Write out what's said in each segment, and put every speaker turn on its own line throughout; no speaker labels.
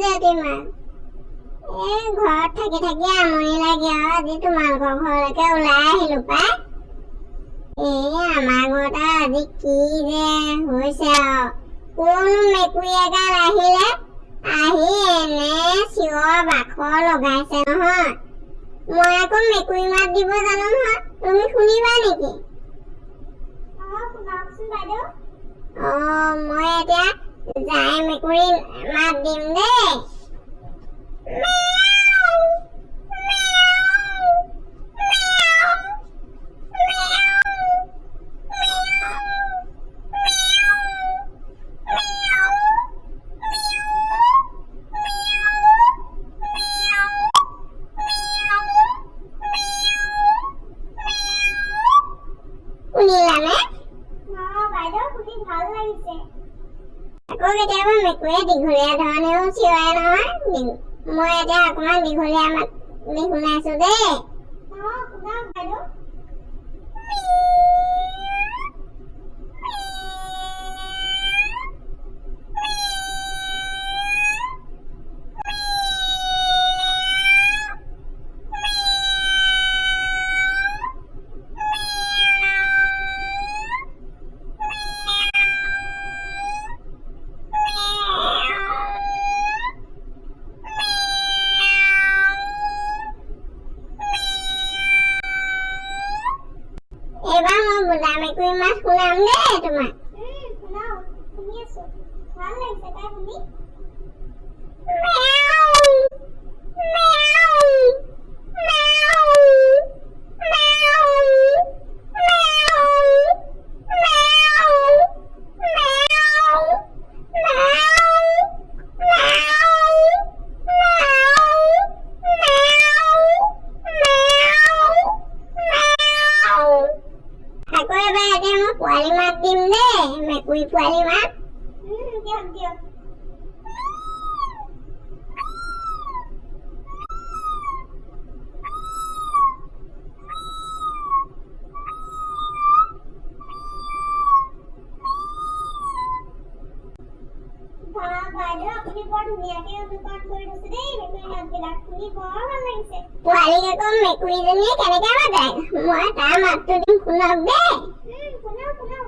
জেঠিমা ঘৰত থাকি থাকি আমনি লাগে আজি তোমালোকৰ ঘৰলৈকে ওলাই আহিলো পাই আমাৰ ঘৰত আজি কি যে হৈছে কোনো মেকুৰী এগাল আহিলে আহি এনে চিঞৰ বাখৰ লগাইছে নহয় মই আকৌ মেকুৰী মাত দিব জানো নহয় তুমি শুনিবা নেকি শুনাকচোন বাইদেউ মই এতিয়া যাই মেকুৰী মাত দিম দেই কেতিয়াবা মেকুৰীয়ে দীঘলীয়া ধৰণেও চিঞৰে নহয় মই এতিয়া অকণমান দীঘলীয়া মাত শুনাইছো দেই এবাৰ মই বুঢ়া মেকুৰী মাত শুনাম দেই তোমাক শুনাও শুনি আছো ভাল লাগিছে তাই শুনি পোৱালি মাত দিম দেই মেকুৰী পোৱালি মাত দিয়ক দিয়ক বাইদেউ আপুনি বৰ ধুনীয়াকে অনুকৰণ কৰি দিছে দেই মেকুৰী মাতবিলাক শুনি বৰ ভাল লাগিছে পোৱালিক আকৌ মেকুৰীজনীয়ে কেনেকে মাতে মই তাৰ মাতটো দিম শুনক দেই শুনাও শুনাও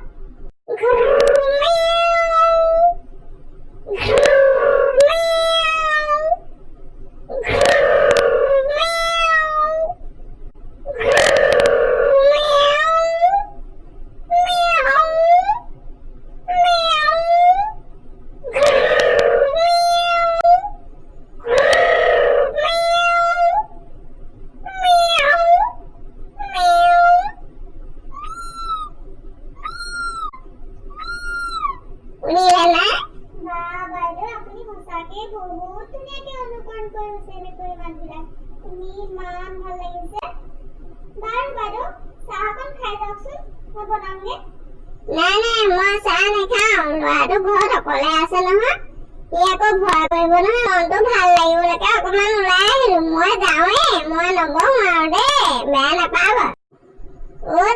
বহুত ধুনীয়াকে অনুকৰণ কৰিছে মেকুৰী মাতবিলাক শুনি ইমান ভাল লাগিছে বাৰু বাইদেউ চাহ অকণ খাই যাওকচোন মই বনামগে নাই নাই মই চাহ নাখাওঁ ল'ৰাটো ঘৰত অকলে আছে নহয় সি আকৌ ভয় কৰিব নহয় মনটো ভাল লাগিবলৈকে অকণমান ওলাই আহিলো মই যাওঁৱে মই নবহো আৰু দেই বেয়া নাপাব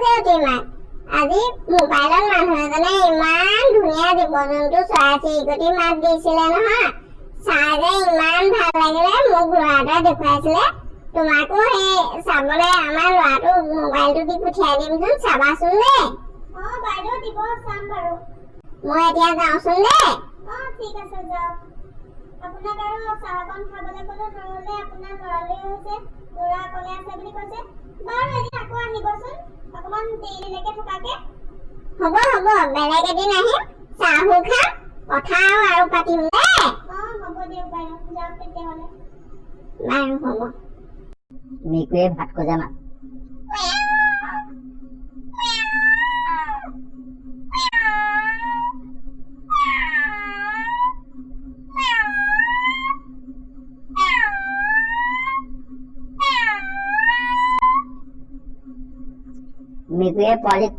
জেঠিমা আজি মোবাইলত মানুহ এজনে ইমান ধুনীয়া জীৱ জন্তু চৰাই চিৰিকটি মাত দিছিলে নহয় চাই যে ইমান ভাল লাগিলে মোক ল'ৰাটোৱে দেখুৱাইছিলে তোমাকো সেই চাবলৈ আমাৰ ল'ৰাটো মোবাইলটো দি পঠিয়াই দিমচোন চাবাচোন দেই বাইদেউ দিব চাম বাৰু মই এতিয়া যাওঁচোন দেই ঠিক আছে যাওক আপোনাক আৰু চাহ অকণ খাবলৈ ক'লো নহ'লে আপোনাৰ ল'ৰালৈ হৈছে ল'ৰা অকলে আছে বুলি কৈছে বাৰু এদিন আকৌ আহিবচোন অকণমান দেৰিলৈকে থকাকে হ'ব হ'ব বেলেগ এদিন আহিম চাহো খাম কথাও আৰু পাতিম দেই হ'ব দিয়ক বাইদেউ যাওক তেতিয়াহ'লে বাৰু হ'ব মেকুৰীয়ে ভাত খোজা মাত মেকুৰীয়ে পোৱালিক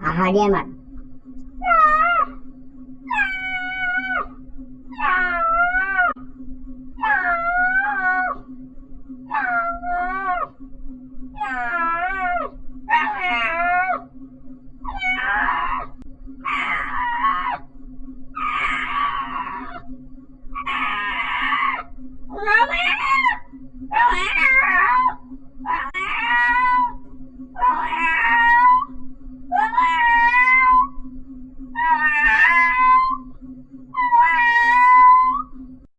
আহাৰ দিয়া মাত